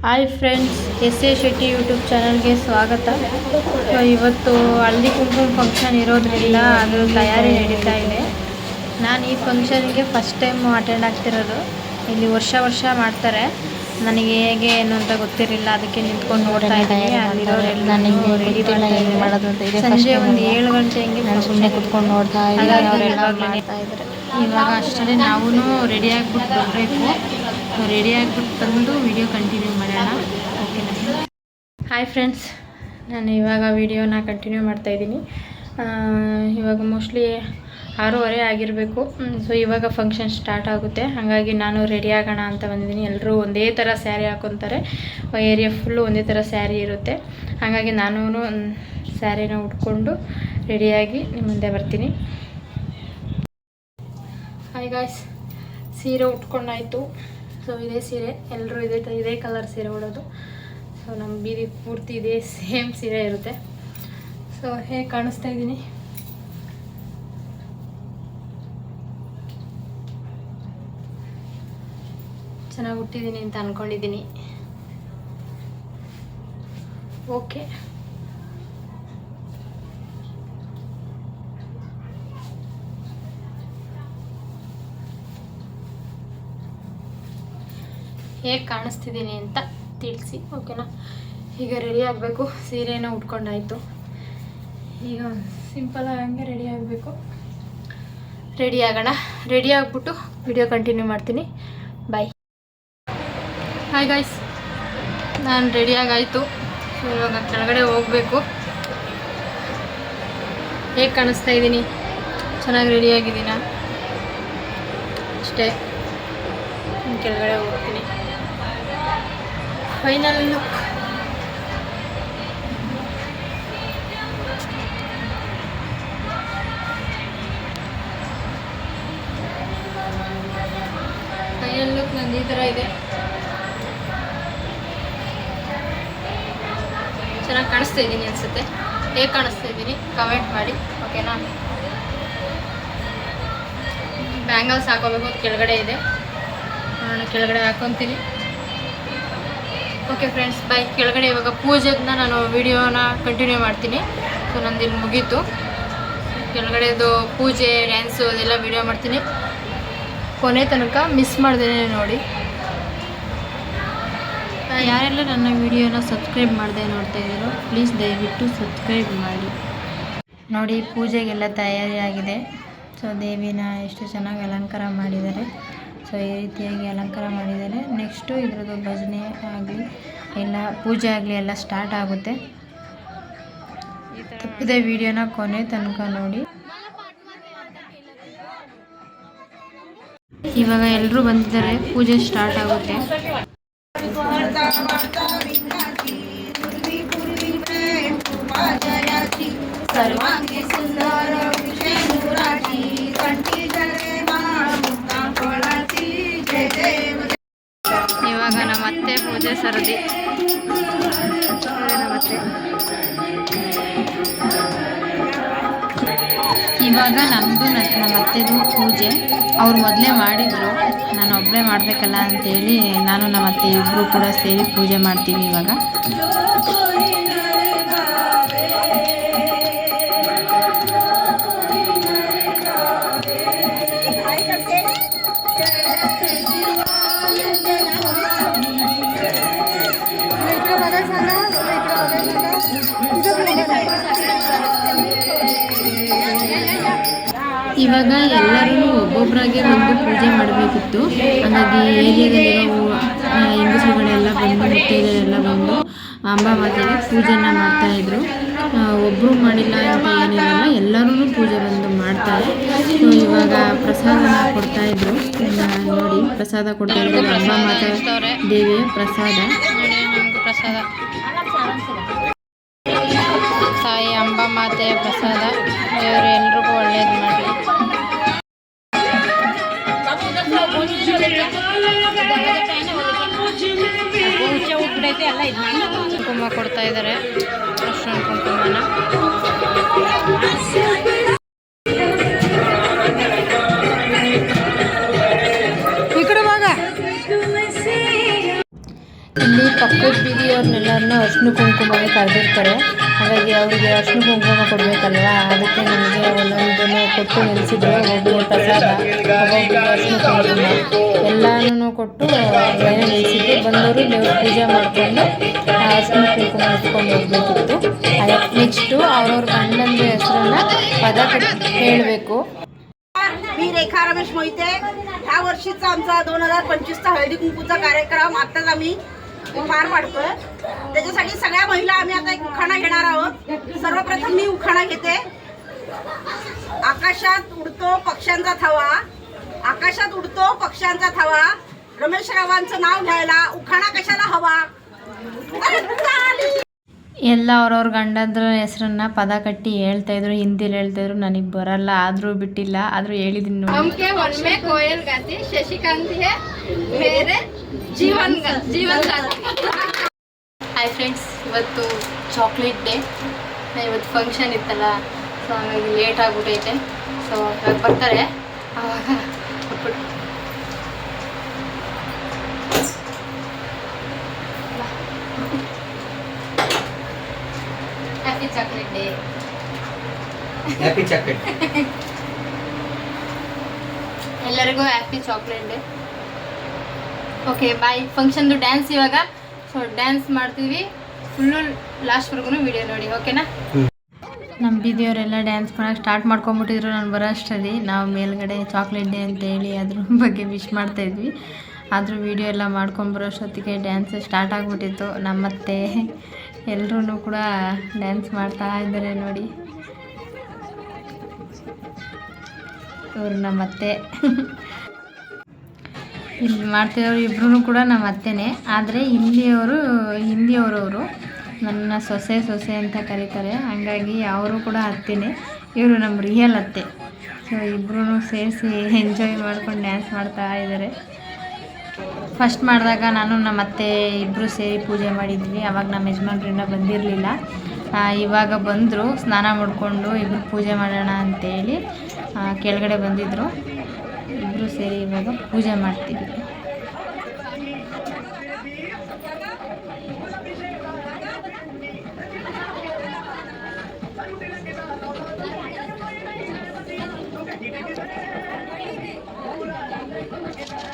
Hi friends, S A Shetty YouTube ಚಾನಲ್ಗೆ ಸ್ವಾಗತ. ಇವತ್ತು ಹಳದಿ ಕುಂಕುಮ ಫಂಕ್ಷನ್ ಇರೋದ್ರಿಂದ ಅದು ತಯಾರಿ ನಡೀತಾ ಇದೆ. ನಾನು ಈ ಫಂಕ್ಷನ್ಗೆ ಫಸ್ಟ್ ಟೈಮ್ ಅಟೆಂಡ್ ಆಗ್ತಿರೋದು. ಇಲ್ಲಿ ವರ್ಷ ಮಾಡ್ತಾರೆ. ನನಗೆ ಹೇಗೆ ಏನು ಅಂತ ಗೊತ್ತಿರಲಿಲ್ಲ, ಅದಕ್ಕೆ ನಿಂತ್ಕೊಂಡು ನೋಡ್ತಾ ಇದ್ದೀನಿ. ಅಲ್ಲಿರೋರೆಲ್ಲ ರೆಡಿ ಮಾಡೋದು ಅಂತ ಇದೆ. ಸಂಜೆ ಒಂದು 7 ಗಂಟೆ ಹಿಂಗೆ ನಾನು ಸುಮ್ಮನೆ ಕುತ್ಕೊಂಡು ನೋಡ್ತಾ ಇದ್ದೀನಿ. ಅವರೆಲ್ಲ ಮಾಡ್ತಾ ಇದ್ದಾರೆ. ಇವಾಗ ಅಷ್ಟೇ ನಾವು ರೆಡಿ ಆಗಿಬಿಟ್ಟು ಬರಬೇಕು. ರೆಡಿ ಆಗಿಬಿಟ್ಟು ಬಂದು ವಿಡಿಯೋ ಕಂಟಿನ್ಯೂ ಮಾಡೋಣ, ಓಕೆನಾ? ಹಾಯ್ ಫ್ರೆಂಡ್ಸ್, ನಾನು ಇವಾಗ ವಿಡಿಯೋನ ಕಂಟಿನ್ಯೂ ಮಾಡ್ತಾಯಿದ್ದೀನಿ. ಇವಾಗ ಮೋಸ್ಟ್ಲಿ 6:30 ಆಗಿರಬೇಕು. ಸೊ ಇವಾಗ ಫಂಕ್ಷನ್ ಸ್ಟಾರ್ಟ್ ಆಗುತ್ತೆ. ಹಾಗಾಗಿ ನಾನು ರೆಡಿ ಆಗೋಣ ಅಂತ ಬಂದಿದ್ದೀನಿ. ಎಲ್ಲರೂ ಒಂದೇ ಥರ ಸ್ಯಾರಿ ಹಾಕ್ಕೊತಾರೆ. ಏರಿಯಾ ಫುಲ್ಲು ಒಂದೇ ಥರ ಸ್ಯಾರಿ ಇರುತ್ತೆ. ಹಾಗಾಗಿ ನಾನು ಸ್ಯಾರಿನ ಉಟ್ಕೊಂಡು ರೆಡಿಯಾಗಿ ನಿಮ್ಮ ಮುಂದೆ ಬರ್ತೀನಿ. ಹಾಯ್ ಗಾಯ್ಸ್, ಸೀರೆ ಉಟ್ಕೊಂಡಾಯಿತು. ಸೊ ಇದೇ ಸೀರೆ, ಎಲ್ಲರೂ ಇದೇ ಕಲರ್ ಸೀರೆ ಉಡೋದು. ಸೊ ನಮ್ಮ ಬೀದಿ ಪೂರ್ತಿ ಇದೇ ಸೇಮ್ ಸೀರೆ ಇರುತ್ತೆ. ಸೊ ಹೇಗೆ ಕಾಣಿಸ್ತಾ ಇದ್ದೀನಿ? ಚೆನ್ನಾಗಿ ಹುಟ್ಟಿದ್ದೀನಿ ಅಂತ ಅಂದ್ಕೊಂಡಿದ್ದೀನಿ. ಓಕೆ, ಹೇಗೆ ಕಾಣಿಸ್ತಿದ್ದೀನಿ ಅಂತ ತಿಳಿಸಿ, ಓಕೆನಾ? ಈಗ ರೆಡಿ ಆಗಬೇಕು. ಸೀರೆನ ಉಟ್ಕೊಂಡಾಯಿತು. ಈಗ ಸಿಂಪಲಾಗಿ ಹಂಗೆ ರೆಡಿ ಆಗಬೇಕು. ರೆಡಿ ಆಗೋಣ. ರೆಡಿ ಆಗಿಬಿಟ್ಟು ವಿಡಿಯೋ ಕಂಟಿನ್ಯೂ ಮಾಡ್ತೀನಿ. ಬಾಯ್. ಹಾಯ್ ಗಾಯ್ಸ್, ನಾನು ರೆಡಿಯಾಗಾಯಿತು. ಇವಾಗ ಕೆಳಗಡೆ ಹೋಗಬೇಕು. ಹೇಗೆ ಕಾಣಿಸ್ತಾ ಇದ್ದೀನಿ? ಚೆನ್ನಾಗಿ ರೆಡಿಯಾಗಿದ್ದೀನ? ಅಷ್ಟೇ, ಕೆಳಗಡೆ ಹೋಗ್ತೀನಿ. Final look. ಫೈನಲ್ ಲುಕ್ ನಂದು ಈ ಥರ ಇದೆ. ಚೆನ್ನಾಗಿ ಕಾಣಿಸ್ತಾ ಇದ್ದೀನಿ ಅನಿಸುತ್ತೆ. ಹೇಗೆ ಕಾಣಿಸ್ತಾ ಇದ್ದೀನಿ ಕಮೆಂಟ್ ಮಾಡಿ, ಓಕೆನಾ? ಬ್ಯಾಂಗಲ್ಸ್ ಹಾಕೋಬೇಕು, ಅದು ಕೆಳಗಡೆ ಇದೆ. ನಾನು ಕೆಳಗಡೆ ಹಾಕೊತೀನಿ. ಓಕೆ ಫ್ರೆಂಡ್ಸ್, ಬಾಯ್. ಕೆಳಗಡೆ ಇವಾಗ ಪೂಜೆದನ್ನ ನಾನು ವಿಡಿಯೋನ ಕಂಟಿನ್ಯೂ ಮಾಡ್ತೀನಿ. ಸೊ ನಂದು ಇಲ್ಲಿ ಮುಗೀತು. ಕೆಳಗಡೆದು ಪೂಜೆ, ಡ್ಯಾನ್ಸು ಅದೆಲ್ಲ ವಿಡಿಯೋ ಮಾಡ್ತೀನಿ. ಕೊನೆ ತನಕ ಮಿಸ್ ಮಾಡ್ದೇನೆ ನೋಡಿ. ಯಾರೆಲ್ಲ ನನ್ನ ವಿಡಿಯೋನ ಸಬ್ಸ್ಕ್ರೈಬ್ ಮಾಡದೆ ನೋಡ್ತಾ ಇದ್ದೀರೋ ಪ್ಲೀಸ್ ದಯವಿಟ್ಟು ಸಬ್ಸ್ಕ್ರೈಬ್ ಮಾಡಿ. ನೋಡಿ, ಪೂಜೆಗೆಲ್ಲ ತಯಾರಿ ಆಗಿದೆ. ಸೊ ದೇವಿನ ಎಷ್ಟು ಚೆನ್ನಾಗಿ ಅಲಂಕಾರ ಮಾಡಿದ್ದಾರೆ. ಸೊ ಈ ರೀತಿಯಾಗಿ ಅಲಂಕಾರ ಮಾಡಿದ್ದಾರೆ. ನೆಕ್ಸ್ಟು ಇದ್ರದ್ದು ಭಜನೆ ಆಗಲಿ ಎಲ್ಲ ಪೂಜೆ ಆಗಲಿ ಎಲ್ಲ ಸ್ಟಾರ್ಟ್ ಆಗುತ್ತೆ. ತಪ್ಪದೆ ವಿಡಿಯೋನ ಕೊನೆ ತನಕ ನೋಡಿ. ಇವಾಗ ಎಲ್ಲರೂ ಬಂದಿದ್ದಾರೆ, ಪೂಜೆ ಸ್ಟಾರ್ಟ್ ಆಗುತ್ತೆ. ಇವಾಗ ನಮ್ಮ ಅತ್ತೆ ಪೂಜೆ ಸರದಿ. ಇವಾಗ ನಮ್ಮದು ನಮ್ಮ ಅತ್ತೆದು ಪೂಜೆ. ಅವ್ರು ಮೊದಲೇ ಮಾಡಿದರು, ನಾನು ಒಬ್ಬರೇ ಮಾಡಬೇಕಲ್ಲ ಅಂತೇಳಿ ನಾನು ನಮ್ಮ ಅತ್ತೆ ಇಬ್ಬರು ಕೂಡ ಸೇರಿ ಪೂಜೆ ಮಾಡ್ತೀವಿ ಇವಾಗ. ಇವಾಗ ಎಲ್ಲರೂ ಒಬ್ಬೊಬ್ಬರಾಗೆ ಬಂದು ಪೂಜೆ ಮಾಡಬೇಕಿತ್ತು. ಹಾಗಾಗಿ ಏರಿಯಾದಲ್ಲಿರೋ ಹೆಂಗಸರುಗಳೆಲ್ಲ ಬಂದು ಮುತ್ತೈದೆಯರೆಲ್ಲ ಬಂದು ಅಂಬಾಮಾತೆಗೆ ಪೂಜೆನ ಮಾಡ್ತಾಯಿದ್ರು. ಒಬ್ಬರು ಮಾಡಿಲ್ಲ ಅಂತ ಏನಿರಲ್ಲ, ಎಲ್ಲರೂ ಪೂಜೆ ಬಂದು ಮಾಡ್ತಾರೆ. ಸೊ ಇವಾಗ ಪ್ರಸಾದನ ಕೊಡ್ತಾಯಿದ್ರು. ನೋಡಿ, ಪ್ರಸಾದ ಕೊಡ್ತಾಯಿದ್ರು. ಅಂಬಾಮಾತೆ ದೇವಿಯ ಪ್ರಸಾದ. ತಾಯಿ ಅಂಬಾಮಾತೆಯ ಪ್ರಸಾದ. ದೇವರು ಎಲ್ರಿಗೂ ಒಳ್ಳೇದು ಮಾಡಲಿ. ಕುಂಕುಮ ಕೊಡ್ತಾ ಇದ್ದಾರೆ, ಅರ್ಶಿನ ಕುಂಕುಮನ. ಇಲ್ಲಿ ಪಕ್ಕದ ಬೀದಿಯವ್ರನ್ನೆಲ್ಲರನ್ನೂ ಅರ್ಶಿನ ಕುಂಕುಮಕ್ಕೆ ಕರೆದಿರ್ತಾರೆ. ಹಾಗಾಗಿ ಅವರಿಗೆ ಅರ್ಶಿನ ಕುಂಕುಮ ಕೊಡಬೇಕಲ್ವಾ, ಅದಕ್ಕೆ ನಮಗೆ ಒಂದೊಂದನ್ನು ಕೊಟ್ಟು ನಿಲ್ಲಿಸಿದ್ರು. ಒಬ್ಬೊಬ್ಬರಿಗೆ ಪ್ರಸಾದ, ಒಬ್ಬೊಬ್ಬರಿಗೆ ಅರ್ಶಿನ ಕುಂಕುಮ ಎಲ್ಲನೂ ಕೊಟ್ಟು ಲೈನ್ ನಿಲ್ಲಿಸಿದ್ರು. ಬಂದವರು ದೇವ್ರ ಪೂಜೆ ಮಾಡಿಕೊಂಡು ಅರ್ಶಿನ ಕುಂಕುಮ ಎತ್ಕೊಂಡು ಹೋಗ್ಬೇಕಿತ್ತು. ನೆಕ್ಸ್ಟು ಅವ್ರವ್ರ ಗಂಡಂದ್ರ ಹೆಸರನ್ನ ಪದ ಕಟ್ಟಿ ಹೇಳಬೇಕು. मी रेखा रमेश मोहिते. ह्या वर्षीचा आमचा 2025चा हळदी कुंकूचा कार्यक्रम आत्ताच आम्ही पार पाडतोय. त्याच्यासाठी सगळ्या महिला आम्ही आता एक उखाणा घेणार आहोत. सर्वप्रथम मी उखाणा घेते. आकाशात उडतो पक्ष्यांचा थवा, आकाशात उडतो पक्ष्यांचा थवा, रमेश रावांचं नाव घ्यायला उखाणा कशाला हवा. ಎಲ್ಲ ಅವ್ರವ್ರ ಗಂಡಂದ್ರ ಹೆಸರನ್ನ ಪದ ಕಟ್ಟಿ ಹೇಳ್ತಾಯಿದ್ರು, ಹಿಂದಿಲಿ ಹೇಳ್ತಾಯಿದ್ರು. ನನಗೆ ಬರಲ್ಲ, ಆದರೂ ಬಿಟ್ಟಿಲ್ಲ, ಆದರೂ ಹೇಳಿದ್ದೀನಿ ನೋಡಿ. हमके वन में कोयल गाती, शशिकांत है मेरे जीवन गाती. ಹಾಯ್ ಫ್ರೆಂಡ್ಸ್, ಇವತ್ತು ಚಾಕ್ಲೇಟ್ ಡೇ. ಇವತ್ತು ಫಂಕ್ಷನ್ ಇತ್ತಲ್ಲ, ಸೊ ಹಾಗಾಗಿ ಲೇಟ್ ಆಗಿಬಿಟ್ಟೈತೆ. ಸೊ ಇವಾಗ ಬರ್ತಾರೆ, ಆವಾಗ ಕೊಟ್ಬಿಟ್ಟು happy chocolate day. Happy chocolate ಎಲ್ಲರಿಗೂ happy chocolate day. Okay bye. ಫಂಕ್ಷನ್ದು ಡ್ಯಾನ್ಸ್ ಇವಾಗ. ಸೊ ಡ್ಯಾನ್ಸ್ ಮಾಡ್ತೀವಿ, ಫುಲ್ಲು ಲಾಸ್ಟ್ವರೆಗೂ ವಿಡಿಯೋ ನೋಡಿ, ಓಕೆನಾ. ನಮ್ಮ ಬೀದಿಯವರೆಲ್ಲ ಡ್ಯಾನ್ಸ್ ಮಾಡೋಕ್ಕೆ ಸ್ಟಾರ್ಟ್ ಮಾಡ್ಕೊಂಬಿಟ್ಟಿದ್ರು. ನಾನು ಬರೋ ಅಷ್ಟರಲ್ಲಿ ನಾವು ಮೇಲ್ಗಡೆ ಚಾಕ್ಲೇಟ್ ಡೇ ಅಂತ ಹೇಳಿ ಅದ್ರ ಬಗ್ಗೆ ವಿಶ್ ಮಾಡ್ತಾಯಿದ್ವಿ. ಆದರೂ ವೀಡಿಯೋ ಎಲ್ಲ ಮಾಡ್ಕೊಂಬರೋ ಅಷ್ಟೊತ್ತಿಗೆ ಡ್ಯಾನ್ಸ್ ಸ್ಟಾರ್ಟ್ ಆಗಿಬಿಟ್ಟಿತ್ತು. ನಮ್ಮತ್ತೆ ಎಲ್ಲರೂ ಕೂಡ ಡ್ಯಾನ್ಸ್ ಮಾಡ್ತಾ ಇದ್ದಾರೆ ನೋಡಿ. ಇವರು ನಮ್ಮತ್ತೆ. ಇಲ್ಲಿ ಮಾಡ್ತಿರೋರು ಇಬ್ಬರೂ ಕೂಡ ನಮ್ಮ ಅತ್ತೆನೇ. ಆದರೆ ಹಿಂದಿಯವರವರು ನನ್ನ ಸೊಸೆ ಅಂತ ಕರೀತಾರೆ. ಹಾಗಾಗಿ ಅವರು ಕೂಡ ಅತ್ತೆನೇ, ಇವರು ನಮ್ಮ ರಿಯಲ್ ಅತ್ತೆ. ಸೊ ಇಬ್ಬರೂ ಸೇರಿಸಿ ಎಂಜಾಯ್ ಮಾಡ್ಕೊಂಡು ಡ್ಯಾನ್ಸ್ ಮಾಡ್ತಾ ಇದ್ದಾರೆ. ಫಸ್ಟ್ ಮಾಡಿದಾಗ ನಾನು ನಮ್ಮ ಅತ್ತೆ ಇಬ್ಬರು ಸೇರಿ ಪೂಜೆ ಮಾಡಿದ್ವಿ. ಆವಾಗ ನಮ್ಮ ಯಜಮಾನ್ರಿಂದ ಬಂದಿರಲಿಲ್ಲ. ಇವಾಗ ಬಂದರು, ಸ್ನಾನ ಮಾಡಿಕೊಂಡು ಇಬ್ಬರು ಪೂಜೆ ಮಾಡೋಣ ಅಂತೇಳಿ ಕೆಳಗಡೆ ಬಂದಿದ್ದರು. ಇಬ್ಬರು ಸೇರಿ ಇವಾಗ ಪೂಜೆ ಮಾಡ್ತೀವಿ.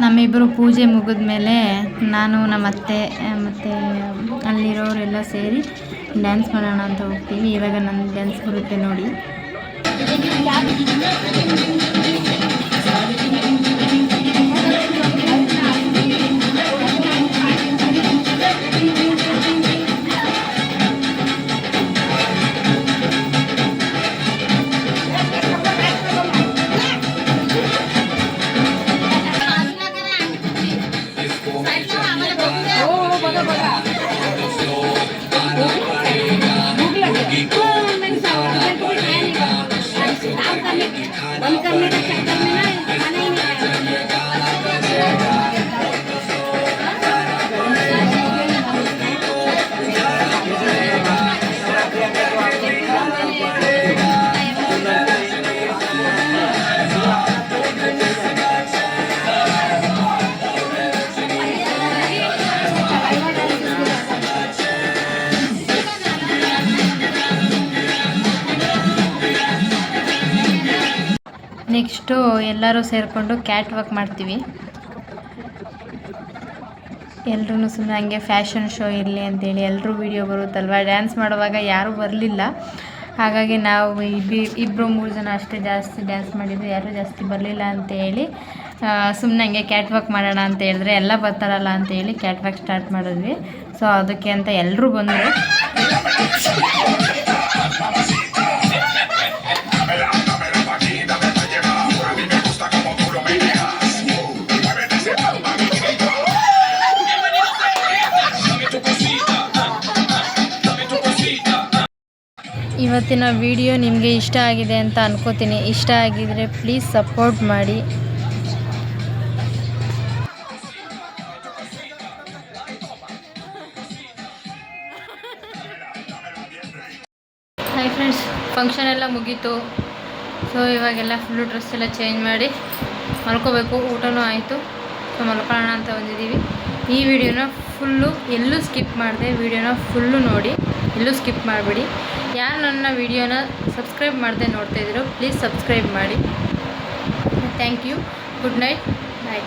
ನಮ್ಮಿಬ್ಬರು ಪೂಜೆ ಮುಗಿದ ಮೇಲೆ ನಾನು ನಮ್ಮ ಅತ್ತೆ ಮತ್ತು ಅಲ್ಲಿರೋರೆಲ್ಲ ಸೇರಿ ಡ್ಯಾನ್ಸ್ ಮಾಡೋಣ ಅಂತ ಹೋಗ್ತೀವಿ. ಇವಾಗ ನನ್ನ ಡ್ಯಾನ್ಸ್ ಬರುತ್ತೆ ನೋಡಿ. ನೆಕ್ಸ್ಟು ಎಲ್ಲರೂ ಸೇರಿಕೊಂಡು ಕ್ಯಾಟ್ ವಾಕ್ ಮಾಡ್ತೀವಿ. ಎಲ್ಲರೂ ಸುಮ್ಮನೆ ಹಂಗೆ ಫ್ಯಾಷನ್ ಶೋ ಇರಲಿ ಅಂತೇಳಿ ಎಲ್ಲರೂ ವೀಡಿಯೋ ಬರುತ್ತಲ್ವ. ಡ್ಯಾನ್ಸ್ ಮಾಡುವಾಗ ಯಾರೂ ಬರಲಿಲ್ಲ, ಹಾಗಾಗಿ ನಾವು ಇಬ್ಬರು 3 ಜನ ಅಷ್ಟೇ ಜಾಸ್ತಿ ಡ್ಯಾನ್ಸ್ ಮಾಡಿದ್ದು, ಯಾರೂ ಜಾಸ್ತಿ ಬರಲಿಲ್ಲ ಅಂತೇಳಿ ಸುಮ್ಮನೆ ಹಂಗೆ ಕ್ಯಾಟ್ ವಾಕ್ ಮಾಡೋಣ ಅಂತ ಹೇಳಿದ್ರೆ ಎಲ್ಲ ಬರ್ತಾರಲ್ಲ ಅಂತೇಳಿ ಕ್ಯಾಟ್ ವಾಕ್ ಸ್ಟಾರ್ಟ್ ಮಾಡಿದ್ವಿ. ಸೊ ಅದಕ್ಕೆ ಅಂತ ಎಲ್ಲರೂ ಬಂದರು. ಇವತ್ತಿನ ವಿಡಿಯೋ ನಿಮಗೆ ಇಷ್ಟ ಆಗಿದೆ ಅಂತ ಅನ್ಕೋತೀನಿ. ಇಷ್ಟ ಆಗಿದರೆ ಪ್ಲೀಸ್ ಸಪೋರ್ಟ್ ಮಾಡಿ. ಹಾಯ್ ಫ್ರೆಂಡ್ಸ್, ಫಂಕ್ಷನ್ ಎಲ್ಲ ಮುಗೀತು. ಸೊ ಇವಾಗೆಲ್ಲ ಫುಲ್ಲು ಡ್ರೆಸ್ ಎಲ್ಲ ಚೇಂಜ್ ಮಾಡಿ ಮಲ್ಕೋಬೇಕು. ಊಟನೂ ಆಯಿತು. ಸೊ ಮಲ್ಕೊಳ್ಳೋಣ ಅಂತ ಬಂದಿದ್ದೀವಿ. ಈ ವಿಡಿಯೋನ ಫುಲ್ಲು ಎಲ್ಲೂ ಸ್ಕಿಪ್ ಮಾಡಿದೆ, ವಿಡಿಯೋನ ಫುಲ್ಲು ನೋಡಿ, ಎಲ್ಲೂ ಸ್ಕಿಪ್ ಮಾಡಿಬಿಡಿ. ಯಾರು ನನ್ನ ವಿಡಿಯೋನ ಸಬ್ಸ್ಕ್ರೈಬ್ ಮಾಡದೆ ನೋಡ್ತಾಯಿದ್ದೀರೋ ಪ್ಲೀಸ್ ಸಬ್ಸ್ಕ್ರೈಬ್ ಮಾಡಿ. Thank you. Good night. Bye.